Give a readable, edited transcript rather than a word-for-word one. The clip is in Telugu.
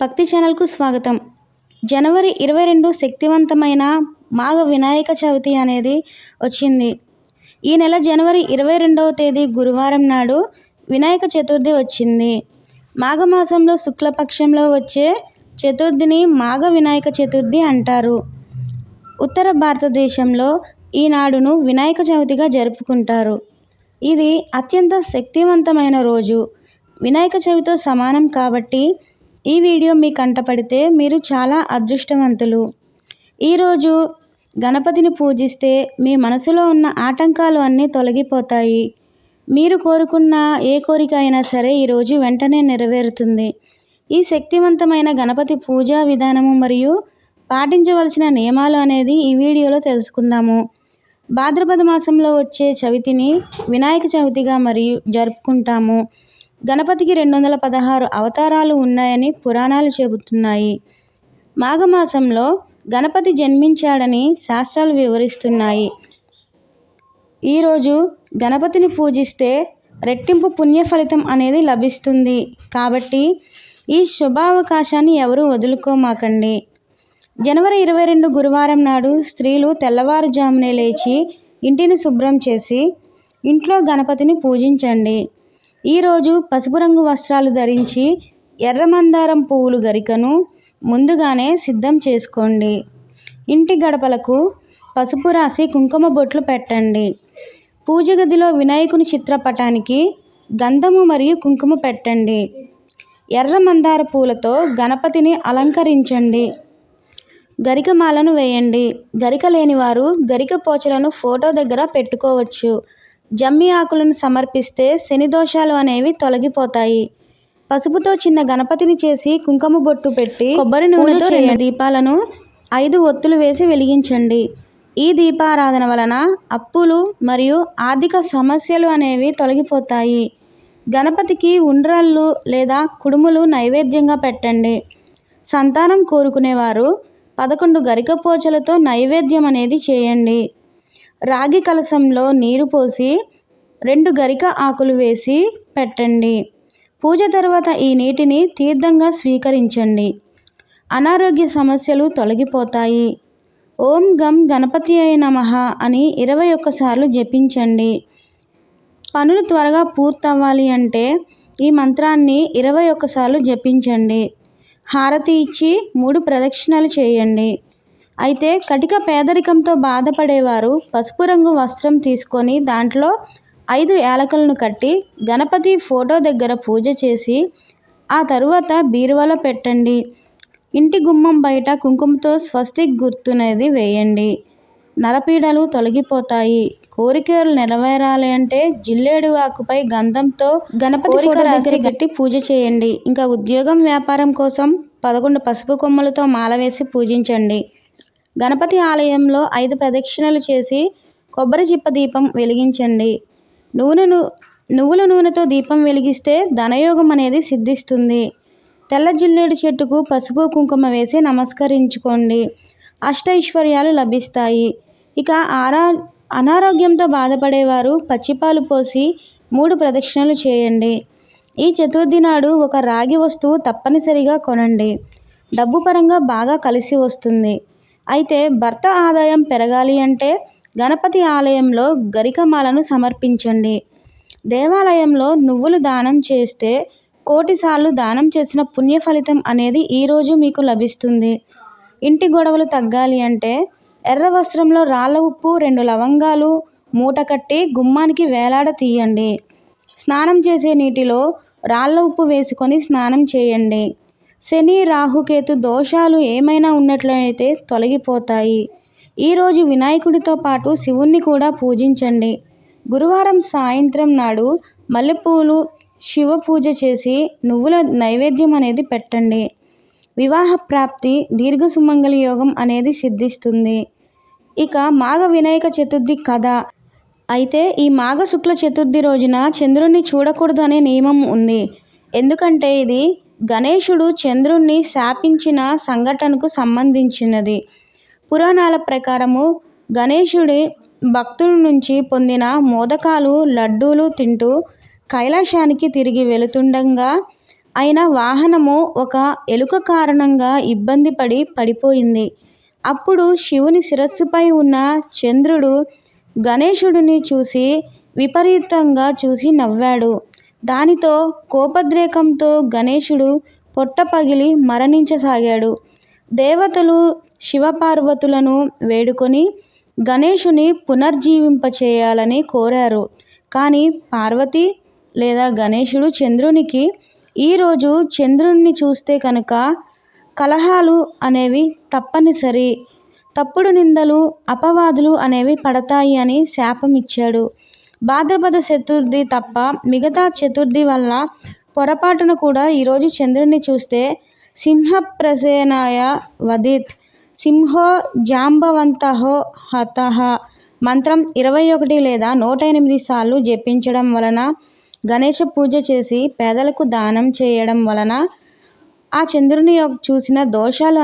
భక్తి ఛానల్కు స్వాగతం. జనవరి 22 శక్తివంతమైన మాఘ వినాయక చవితి అనేది వచ్చింది. ఈ నెల జనవరి 22వ తేదీ గురువారం నాడు వినాయక చతుర్థి వచ్చింది. మాఘమాసంలో శుక్లపక్షంలో వచ్చే చతుర్థిని మాఘ వినాయక చతుర్థి అంటారు. ఉత్తర భారతదేశంలో ఈనాడును వినాయక చవితిగా జరుపుకుంటారు. ఇది అత్యంత శక్తివంతమైన రోజు. వినాయక చవితితో సమానం కాబట్టి ఈ వీడియో మీ కంటపడితే మీరు చాలా అదృష్టవంతులు. ఈరోజు గణపతిని పూజిస్తే మీ మనసులో ఉన్న ఆటంకాలు అన్నీ తొలగిపోతాయి. మీరు కోరుకున్న ఏ కోరిక అయినా సరే ఈరోజు వెంటనే నెరవేరుతుంది. ఈ శక్తివంతమైన గణపతి పూజా విధానము మరియు పాటించవలసిన నియమాలు అనేది ఈ వీడియోలో తెలుసుకుందాము. భాద్రపద మాసంలో వచ్చే చవితిని వినాయక చవితిగా మరియు జరుపుకుంటాము. గణపతికి 216 అవతారాలు ఉన్నాయని పురాణాలు చెబుతున్నాయి. మాఘమాసంలో గణపతి జన్మించాడని శాస్త్రాలు వివరిస్తున్నాయి. ఈరోజు గణపతిని పూజిస్తే రెట్టింపు పుణ్య ఫలితం అనేది లభిస్తుంది. కాబట్టి ఈ శుభావకాశాన్ని ఎవరూ వదులుకోమాకండి. జనవరి 22 గురువారం నాడు స్త్రీలు తెల్లవారుజామునే లేచి ఇంటిని శుభ్రం చేసి ఇంట్లో గణపతిని పూజించండి. ఈరోజు పసుపు రంగు వస్త్రాలు ధరించి ఎర్రమందారం పువ్వులు గరికను ముందుగానే సిద్ధం చేసుకోండి. ఇంటి గడపలకు పసుపు రాసి కుంకుమ బొట్లు పెట్టండి. పూజ గదిలో వినాయకుని చిత్రపటానికి గంధము మరియు కుంకుమ పెట్టండి. ఎర్ర మందార పూలతో గణపతిని అలంకరించండి. గరికమాలను వేయండి. గరిక లేనివారు గరిక పోచలను ఫోటో దగ్గర పెట్టుకోవచ్చు. జమ్మి ఆకులను సమర్పిస్తే శని దోషాలు అనేవి తొలగిపోతాయి. పసుపుతో చిన్న గణపతిని చేసి కుంకుమ బొట్టు పెట్టి కొబ్బరి నూనెతో 2 దీపాలను 5 ఒత్తులు వేసి వెలిగించండి. ఈ దీపారాధన వలన అప్పులు మరియు ఆర్థిక సమస్యలు అనేవి తొలగిపోతాయి. గణపతికి ఉండ్రాళ్ళు లేదా కుడుములు నైవేద్యంగా పెట్టండి. సంతానం కోరుకునేవారు 11 గరిక పోచలతో నైవేద్యం అనేది చేయండి. రాగి కలశంలో నీరు పోసి 2 గరిక ఆకులు వేసి పెట్టండి. పూజ తర్వాత ఈ నీటిని తీర్థంగా స్వీకరించండి. అనారోగ్య సమస్యలు తొలగిపోతాయి. ఓం గం గణపతియే నమః అని 21 సార్లు జపించండి. పనులు త్వరగా పూర్తవ్వాలి అంటే ఈ మంత్రాన్ని 21 సార్లు జపించండి. హారతి ఇచ్చి 3 ప్రదక్షిణలు చేయండి. అయితే కటిక పేదరికంతో బాధపడేవారు పసుపు రంగు వస్త్రం తీసుకొని దాంట్లో 5 యాలకులను కట్టి గణపతి ఫోటో దగ్గర పూజ చేసి ఆ తరువాత బీరువాలో పెట్టండి. ఇంటి గుమ్మం బయట కుంకుమతో స్వస్తిక్ గుర్తునేది వేయండి. నరపీడలు తొలగిపోతాయి. కోరికలు నెరవేరాలి అంటే జిల్లేడు ఆకుపై గంధంతో గణపతి ఫోటో దగ్గర కట్టి పూజ చేయండి. ఇంకా ఉద్యోగం వ్యాపారం కోసం 11 పసుపు కొమ్మలతో మాల వేసి పూజించండి. గణపతి ఆలయంలో 5 ప్రదక్షిణలు చేసి కొబ్బరి చిప్ప దీపం వెలిగించండి. నువ్వుల నూనెతో దీపం వెలిగిస్తే ధనయోగం అనేది సిద్ధిస్తుంది. తెల్ల జిల్లేడు చెట్టుకు పసుపు కుంకుమ వేసి నమస్కరించుకోండి. అష్టైశ్వర్యాలు లభిస్తాయి. ఇక అనారోగ్యంతో బాధపడేవారు పచ్చిపాలు పోసి 3 ప్రదక్షిణలు చేయండి. ఈ చతుర్థి నాడు ఒక రాగి వస్తువు తప్పనిసరిగా కొనండి. డబ్బు పరంగా బాగా కలిసి వస్తుంది. అయితే భర్త ఆదాయం పెరగాలి అంటే గణపతి ఆలయంలో గరికమాలను సమర్పించండి. దేవాలయంలో నువ్వులు దానం చేస్తే 1,000,000 సార్లు దానం చేసిన పుణ్య ఫలితం అనేది ఈరోజు మీకు లభిస్తుంది. ఇంటి గొడవలు తగ్గాలి అంటే ఎర్ర వస్త్రంలో రాళ్ళ ఉప్పు 2 లవంగాలు మూట కట్టి గుమ్మానికి వేలాడ తీయండి. స్నానం చేసే నీటిలో రాళ్ళ ఉప్పు వేసుకొని స్నానం చేయండి. శని రాహుకేతు దోషాలు ఏమైనా ఉన్నట్లయితే తొలగిపోతాయి. ఈరోజు వినాయకుడితో పాటు శివుణ్ణి కూడా పూజించండి. గురువారం సాయంత్రం నాడు మల్లెపూలు శివ పూజ చేసి నువ్వుల నైవేద్యం అనేది పెట్టండి. వివాహ ప్రాప్తి దీర్ఘ సుమంగళి యోగం అనేది సిద్ధిస్తుంది. ఇక మాఘ వినాయక చతుర్థి కథ. అయితే ఈ మాఘ శుక్ల చతుర్థి రోజున చంద్రుణ్ణి చూడకూడదు అనే నియమం ఉంది. ఎందుకంటే ఇది గణేశుడు చంద్రుణ్ణి శాపించిన సంఘటనకు సంబంధించినది. పురాణాల ప్రకారము గణేశుడి భక్తుల నుంచి పొందిన మోదకాలు లడ్డూలు తింటూ కైలాసానికి తిరిగి వెళుతుండగా అయిన వాహనము ఒక ఎలుక కారణంగా ఇబ్బంది పడిపోయింది. అప్పుడు శివుని శిరస్సుపై ఉన్న చంద్రుడు గణేశుడిని చూసి విపరీతంగా చూసి నవ్వాడు. దానితో కోపోద్రేకంతో గణేశుడు పొట్ట పగిలి మరణించసాగాడు. దేవతలు శివపార్వతులను వేడుకొని గణేశుని పునర్జీవింపచేయాలని కోరారు. కానీ పార్వతి లేదా గణేశుడు చంద్రునికి ఈరోజు చంద్రుణ్ణి చూస్తే కనుక కలహాలు అనేవి తప్పనిసరి, తప్పుడు నిందలు అపవాదులు అనేవి పడతాయి అని శాపం ఇచ్చాడు. భాద్రపద చతుర్థి తప్ప మిగతా చతుర్థి వల్ల పొరపాటున కూడా ఈరోజు చంద్రుణ్ణి చూస్తే సింహప్రసేనాయ వదిత్ సింహో జాంబవంతహో హతః మంత్రం 21 లేదా 108 సార్లు జపించడం వలన, గణేశ పూజ చేసి పేదలకు దానం చేయడం వలన ఆ చంద్రుని చూసిన దోషాలు